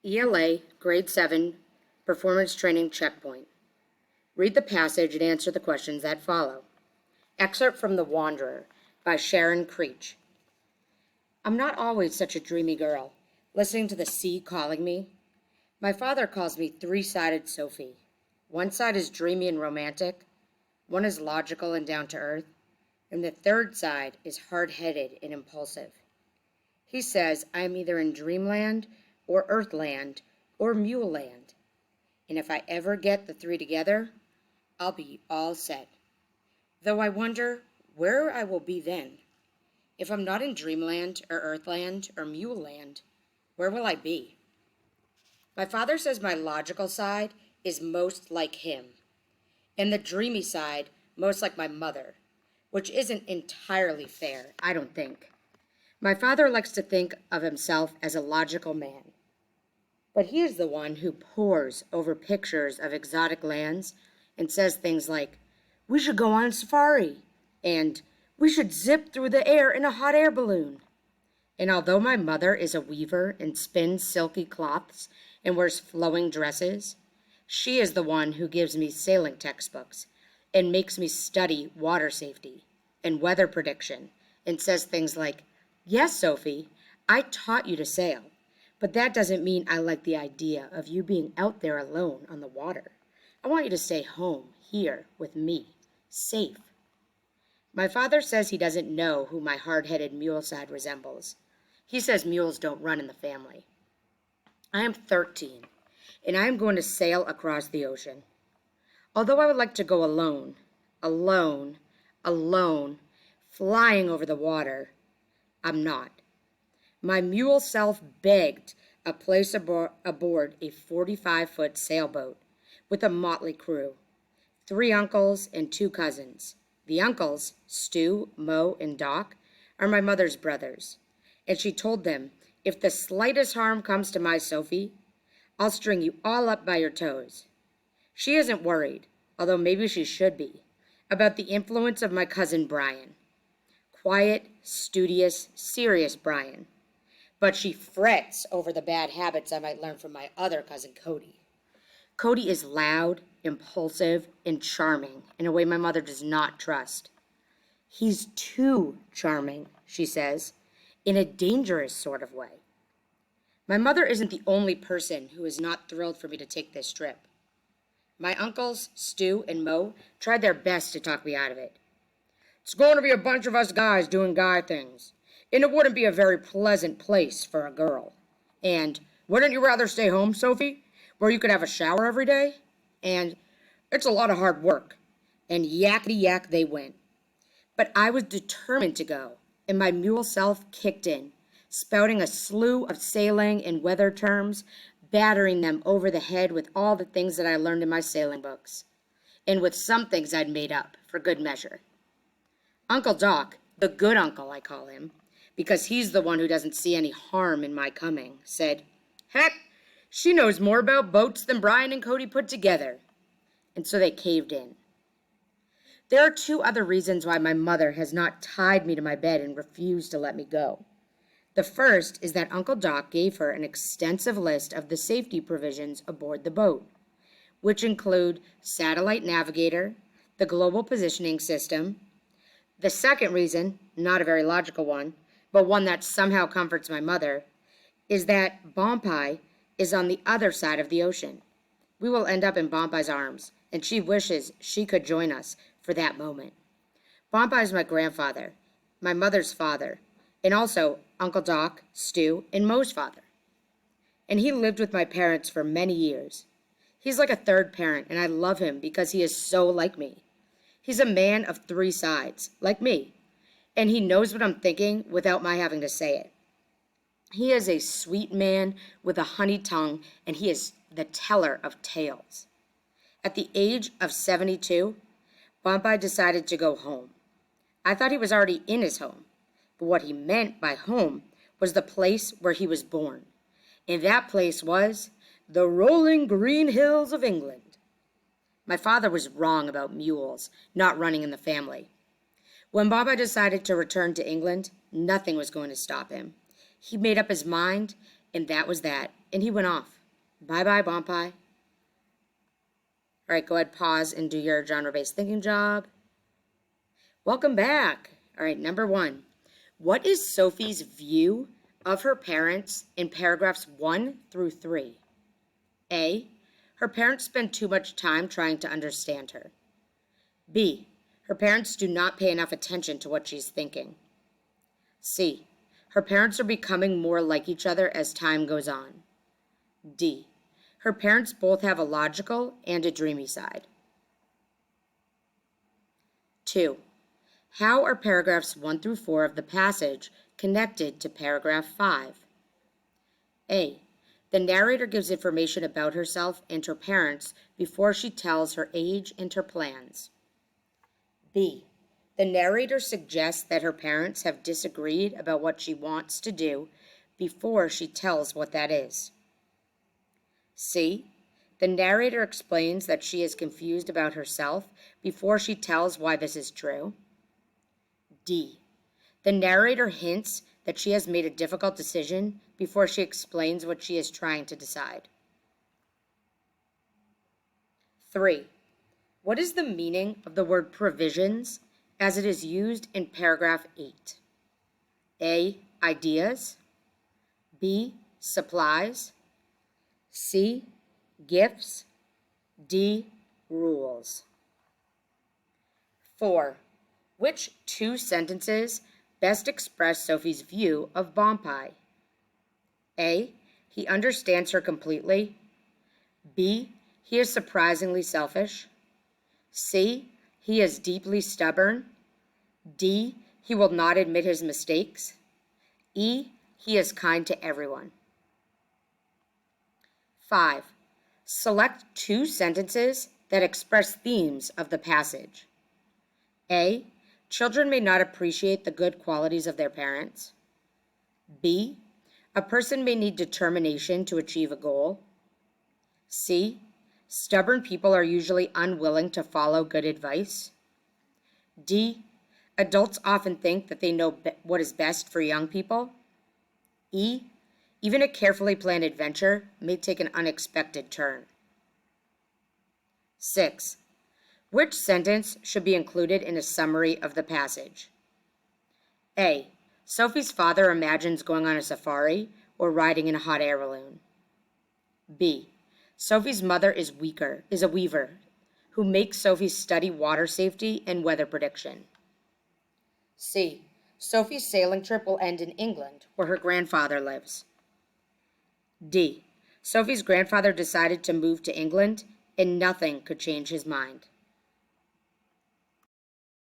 ELA, Grade 7, Performance Training Checkpoint. Read the passage and answer the questions that follow. Excerpt from The Wanderer by Sharon Creech. I'm not always such a dreamy girl, listening to the sea calling me. My father calls me three-sided Sophie. One side is dreamy and romantic, one is logical and down-to-earth, and the third side is hard-headed and impulsive. He says I am either in dreamland or earthland or mule land, and if I ever get the three together, I'll be all set. Though I wonder where I will be then. If I'm not in dreamland or earthland or mule land, where will I be? My father says my logical side is most like him, and the dreamy side most like my mother, which isn't entirely fair, I don't think. My father likes to think of himself as a logical man, but he is the one who pores over pictures of exotic lands and says things like, "We should go on a safari," and "We should zip through the air in a hot air balloon." And although my mother is a weaver and spins silky cloths and wears flowing dresses, she is the one who gives me sailing textbooks and makes me study water safety and weather prediction and says things like, "Yes, Sophie, I taught you to sail, but that doesn't mean I like the idea of you being out there alone on the water. I want you to stay home, here, with me, safe." My father says he doesn't know who my hard-headed mule side resembles. He says mules don't run in the family. I am 13, and I am going to sail across the ocean. Although I would like to go alone, flying over the water, I'm not. My mule self begged a place aboard a 45-foot sailboat with a motley crew, 3 uncles and 2 cousins. The uncles, Stu, Mo, and Doc, are my mother's brothers, and she told them, "If the slightest harm comes to my Sophie, I'll string you all up by your toes." She isn't worried, although maybe she should be, about the influence of my cousin Brian. Quiet, studious, serious Brian. But she frets over the bad habits I might learn from my other cousin Cody. Cody is loud, impulsive, and charming in a way my mother does not trust. He's too charming, she says, in a dangerous sort of way. My mother isn't the only person who is not thrilled for me to take this trip. My uncles, Stu and Mo, tried their best to talk me out of it. "It's going to be a bunch of us guys doing guy things, and it wouldn't be a very pleasant place for a girl. And wouldn't you rather stay home, Sophie, where you could have a shower every day? And it's a lot of hard work." And yakety yak they went. But I was determined to go, and my mule self kicked in, spouting a slew of sailing and weather terms, battering them over the head with all the things that I learned in my sailing books, and with some things I'd made up for good measure. Uncle Doc, the good uncle I call him, because he's the one who doesn't see any harm in my coming, said, "Heck, she knows more about boats than Brian and Cody put together." And so they caved in. There are 2 other reasons why my mother has not tied me to my bed and refused to let me go. The first is that Uncle Doc gave her an extensive list of the safety provisions aboard the boat, which include satellite navigator, the global positioning system. The second reason, not a very logical one, but one that somehow comforts my mother, is that Bompai is on the other side of the ocean. We will end up in Bompai's arms, and she wishes she could join us for that moment. Bompai is my grandfather, my mother's father, and also Uncle Doc, Stu, and Mo's father. And he lived with my parents for many years. He's like a third parent, and I love him because he is so like me. He's a man of 3 sides, like me, and he knows what I'm thinking without my having to say it. He is a sweet man with a honey tongue, and he is the teller of tales. At the age of 72, Bompai decided to go home. I thought he was already in his home, but what he meant by home was the place where he was born, and that place was the rolling green hills of England. My father was wrong about mules not running in the family. When Bompai decided to return to England, nothing was going to stop him. He made up his mind, and that was that. and he went off. Bye-bye, Bonpai. All right, go ahead, pause, and do your genre-based thinking job. Welcome back. All right, number 1. What is Sophie's view of her parents in paragraphs 1 through 3? A. Her parents spend too much time trying to understand her. B. Her parents do not pay enough attention to what she's thinking. C. Her parents are becoming more like each other as time goes on. D. Her parents both have a logical and a dreamy side. 2. How are paragraphs 1 through 4 of the passage connected to paragraph 5? A. The narrator gives information about herself and her parents before she tells her age and her plans. B. The narrator suggests that her parents have disagreed about what she wants to do before she tells what that is. C. The narrator explains that she is confused about herself before she tells why this is true. D. The narrator hints that she has made a difficult decision before she explains what she is trying to decide. 3. What is the meaning of the word provisions as it is used in paragraph 8? A. Ideas. B. Supplies. C. Gifts. D. Rules. 4. Which 2 sentences best express Sophie's view of Bonpai? A. He understands her completely. B. He is surprisingly selfish. C. He is deeply stubborn. D. He will not admit his mistakes. E. He is kind to everyone. 5. Select 2 sentences that express themes of the passage. A. Children may not appreciate the good qualities of their parents. B. A person may need determination to achieve a goal. C. Stubborn people are usually unwilling to follow good advice. D. Adults often think that they know what is best for young people. E. Even a carefully planned adventure may take an unexpected turn. 6. Which sentence should be included in a summary of the passage? A. Sophie's father imagines going on a safari or riding in a hot air balloon. B. Sophie's mother is a weaver who makes Sophie study water safety and weather prediction. C. Sophie's sailing trip will end in England, where her grandfather lives. D. Sophie's grandfather decided to move to England, and nothing could change his mind.